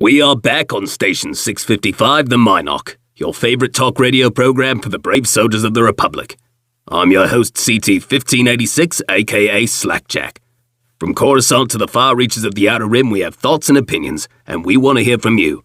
We are back on Station 655, the Minarch, your favorite talk radio program for the brave soldiers of the Republic. I'm your host, CT-1586, aka Slackjack. From Coruscant to the far reaches of the Outer Rim, we have thoughts and opinions, and we want to hear from you.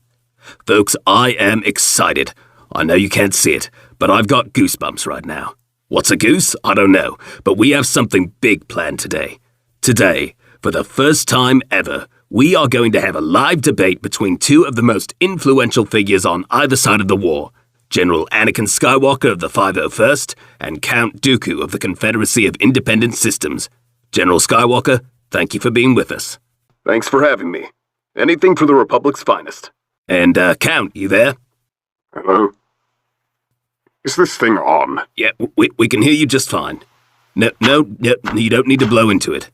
Folks, I am excited. I know you can't see it, but I've got goosebumps right now. What's a goose? I don't know, but we have something big planned today. Today, for the first time ever, we are going to have a live debate between two of the most influential figures on either side of the war, General Anakin Skywalker of the 501st and Count Dooku of the Confederacy of Independent Systems. General Skywalker, thank you for being with us. Thanks for having me. Anything for the Republic's finest. And, Count, you there? Hello? Is this thing on? Yeah, we can hear you just fine. No, you don't need to blow into it.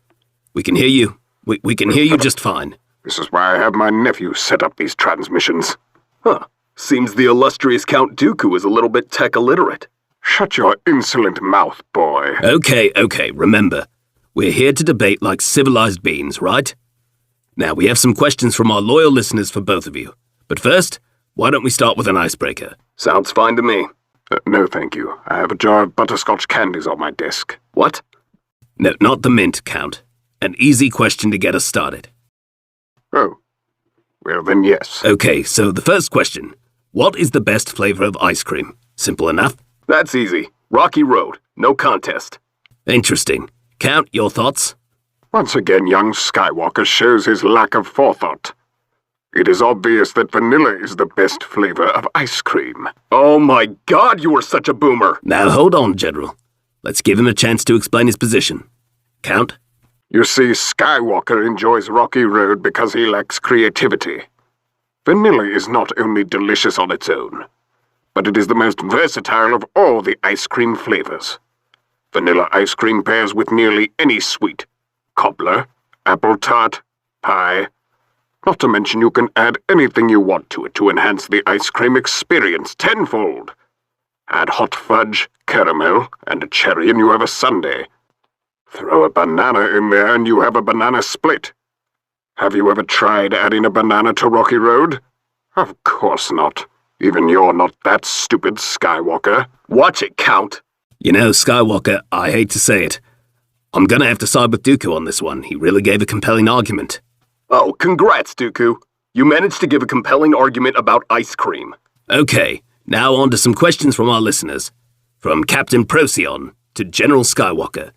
We can hear you. We can hear you just fine. This is why I have my nephew set up these transmissions. Huh. Seems the illustrious Count Dooku is a little bit tech illiterate. Shut your insolent mouth, boy. Okay, remember. We're here to debate like civilized beings, right? Now, we have some questions from our loyal listeners for both of you. But first, why don't we start with an icebreaker? Sounds fine to me. No, thank you. I have a jar of butterscotch candies on my desk. What? No, not the mint, Count. An easy question to get us started. Oh. Well, then yes. Okay, so the first question. What is the best flavor of ice cream? Simple enough? That's easy. Rocky Road. No contest. Interesting. Count, your thoughts? Once again, young Skywalker shows his lack of forethought. It is obvious that vanilla is the best flavor of ice cream. Oh my God, you are such a boomer! Now hold on, General. Let's give him a chance to explain his position. Count? You see, Skywalker enjoys Rocky Road because he lacks creativity. Vanilla is not only delicious on its own, but it is the most versatile of all the ice cream flavors. Vanilla ice cream pairs with nearly any sweet. Cobbler, apple tart, pie. Not to mention you can add anything you want to it to enhance the ice cream experience tenfold. Add hot fudge, caramel, and a cherry and you have a sundae. Throw a banana in there and you have a banana split. Have you ever tried adding a banana to Rocky Road? Of course not. Even you're not that stupid, Skywalker. Watch it, Count. You know, Skywalker, I hate to say it. I'm gonna have to side with Dooku on this one. He really gave a compelling argument. Oh, congrats, Dooku. You managed to give a compelling argument about ice cream. Okay, now on to some questions from our listeners. From Captain Procyon to General Skywalker.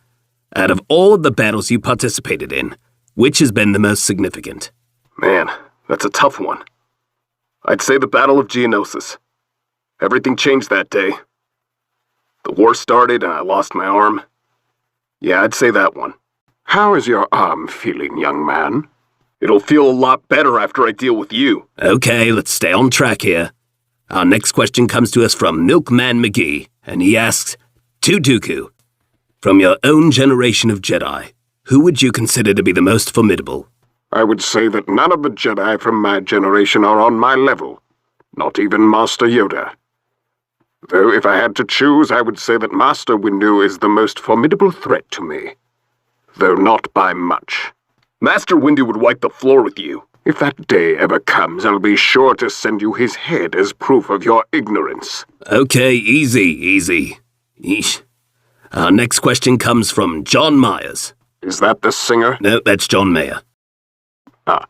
Out of all of the battles you participated in, which has been the most significant? Man, that's a tough one. I'd say the Battle of Geonosis. Everything changed that day. The war started and I lost my arm. Yeah, I'd say that one. How is your arm feeling, young man? It'll feel a lot better after I deal with you. Okay, let's stay on track here. Our next question comes to us from Milkman McGee, and he asks, to Dooku, from your own generation of Jedi, who would you consider to be the most formidable? I would say that none of the Jedi from my generation are on my level. Not even Master Yoda. Though if I had to choose, I would say that Master Windu is the most formidable threat to me. Though not by much. Master Windu would wipe the floor with you. If that day ever comes, I'll be sure to send you his head as proof of your ignorance. Okay, easy. Yeesh. Our next question comes from John Myers. Is that the singer? No, that's John Mayer. Ah.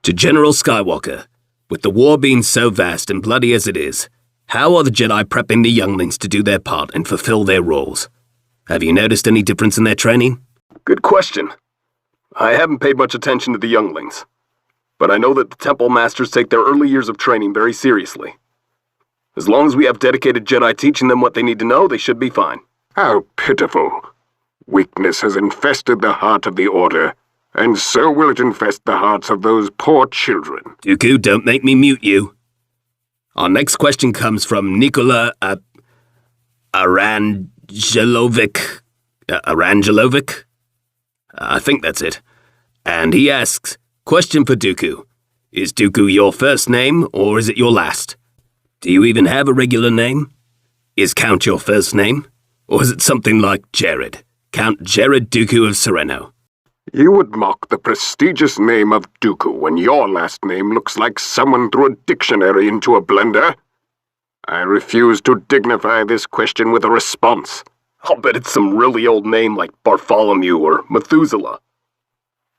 To General Skywalker, with the war being so vast and bloody as it is, how are the Jedi prepping the younglings to do their part and fulfill their roles? Have you noticed any difference in their training? Good question. I haven't paid much attention to the younglings, but I know that the Temple Masters take their early years of training very seriously. As long as we have dedicated Jedi teaching them what they need to know, they should be fine. How pitiful. Weakness has infested the heart of the Order, and so will it infest the hearts of those poor children. Dooku, don't make me mute you. Our next question comes from Nikola Arangelovic. I think that's it. And he asks, question for Dooku. Is Dooku your first name, or is it your last? Do you even have a regular name? Is Count your first name? Or is it something like Jared? Count Jared Dooku of Sereno? You would mock the prestigious name of Dooku when your last name looks like someone threw a dictionary into a blender? I refuse to dignify this question with a response. I'll bet it's some really old name like Bartholomew or Methuselah.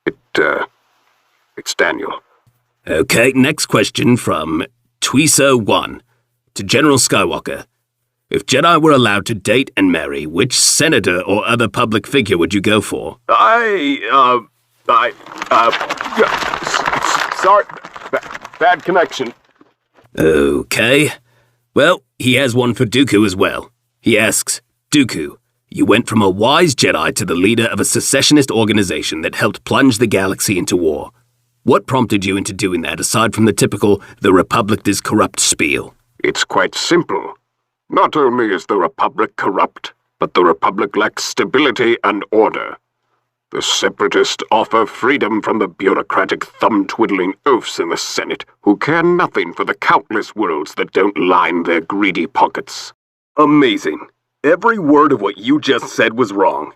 It's Daniel. Okay, next question from Twiso1 to General Skywalker. If Jedi were allowed to date and marry, which senator or other public figure would you go for? Sorry, bad connection. Okay. Well, he has one for Dooku as well. He asks, Dooku, you went from a wise Jedi to the leader of a secessionist organization that helped plunge the galaxy into war. What prompted you into doing that aside from the typical "the Republic is corrupt" spiel? It's quite simple. Not only is the Republic corrupt, but the Republic lacks stability and order. The Separatists offer freedom from the bureaucratic thumb-twiddling oafs in the Senate who care nothing for the countless worlds that don't line their greedy pockets. Amazing. Every word of what you just said was wrong.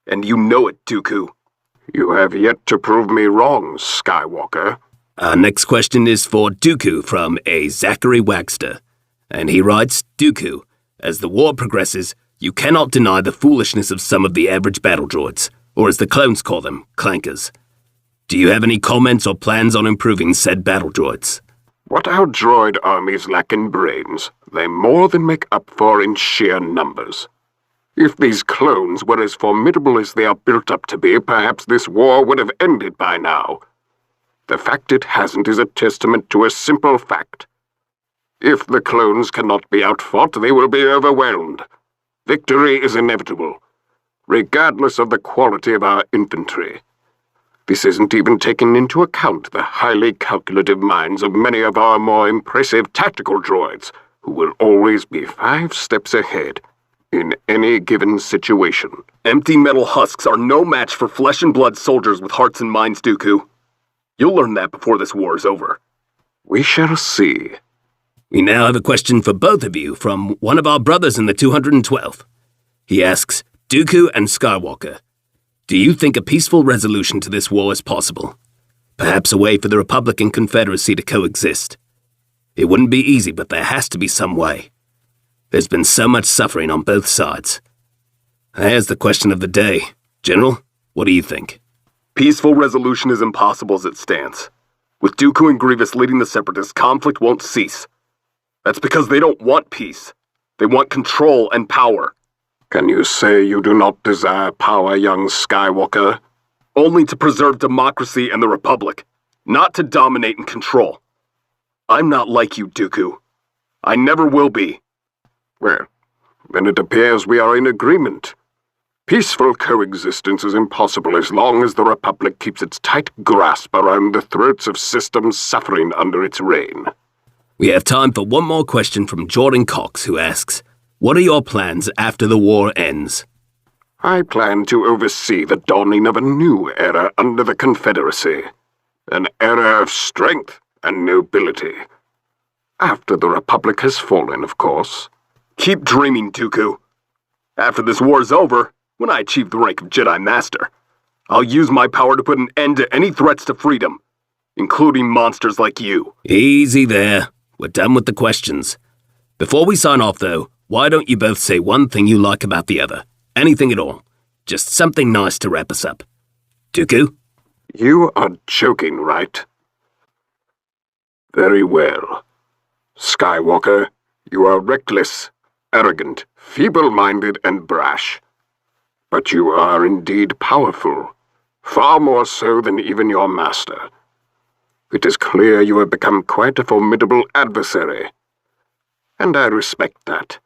And you know it, Dooku. You have yet to prove me wrong, Skywalker. Our next question is for Dooku from a Zachary Wagster. And he writes, Dooku, as the war progresses, you cannot deny the foolishness of some of the average battle droids, or as the clones call them, clankers. Do you have any comments or plans on improving said battle droids? What our droid armies lack in brains, they more than make up for in sheer numbers. If these clones were as formidable as they are built up to be, perhaps this war would have ended by now. The fact it hasn't is a testament to a simple fact. If the clones cannot be outfought, they will be overwhelmed. Victory is inevitable, regardless of the quality of our infantry. This isn't even taking into account the highly calculative minds of many of our more impressive tactical droids, who will always be 5 steps ahead in any given situation. Empty metal husks are no match for flesh and blood soldiers with hearts and minds, Dooku. You'll learn that before this war is over. We shall see. We now have a question for both of you from one of our brothers in the 212th. He asks, Dooku and Skywalker, do you think a peaceful resolution to this war is possible? Perhaps a way for the Republic and Confederacy to coexist. It wouldn't be easy, but there has to be some way. There's been so much suffering on both sides. Here's the question of the day. General, what do you think? Peaceful resolution is impossible as it stands. With Dooku and Grievous leading the Separatists, conflict won't cease. That's because they don't want peace. They want control and power. Can you say you do not desire power, young Skywalker? Only to preserve democracy and the Republic, not to dominate and control. I'm not like you, Dooku. I never will be. Well, then it appears we are in agreement. Peaceful coexistence is impossible as long as the Republic keeps its tight grasp around the throats of systems suffering under its reign. We have time for one more question from Jordan Cox, who asks, what are your plans after the war ends? I plan to oversee the dawning of a new era under the Confederacy. An era of strength and nobility. After the Republic has fallen, of course. Keep dreaming, Dooku. After this war's over, when I achieve the rank of Jedi Master, I'll use my power to put an end to any threats to freedom, including monsters like you. Easy there. We're done with the questions. Before we sign off, though, why don't you both say one thing you like about the other? Anything at all. Just something nice to wrap us up. Dooku? You are joking, right? Very well. Skywalker, you are reckless, arrogant, feeble-minded, and brash. But you are indeed powerful, far more so than even your master. It is clear you have become quite a formidable adversary, and I respect that.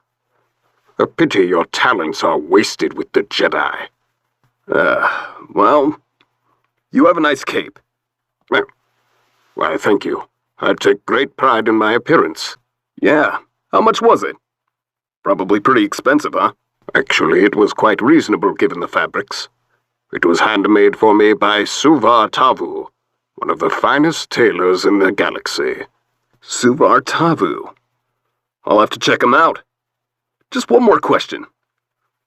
A pity your talents are wasted with the Jedi. Well, you have a nice cape. Why, thank you. I take great pride in my appearance. Yeah, how much was it? Probably pretty expensive, huh? Actually, it was quite reasonable given the fabrics. It was handmade for me by Suvar Tavu, one of the finest tailors in the galaxy. Suvar Tavu. I'll have to check him out. Just one more question.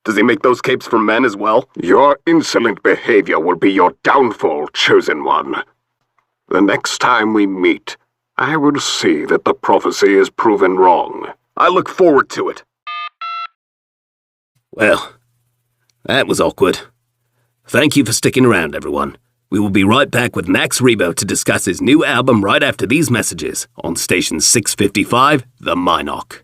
Does he make those capes for men as well? Your insolent behavior will be your downfall, Chosen One. The next time we meet, I will see that the prophecy is proven wrong. I look forward to it. Well, that was awkward. Thank you for sticking around, everyone. We will be right back with Max Rebo to discuss his new album right after these messages on Station 655, The Minoc.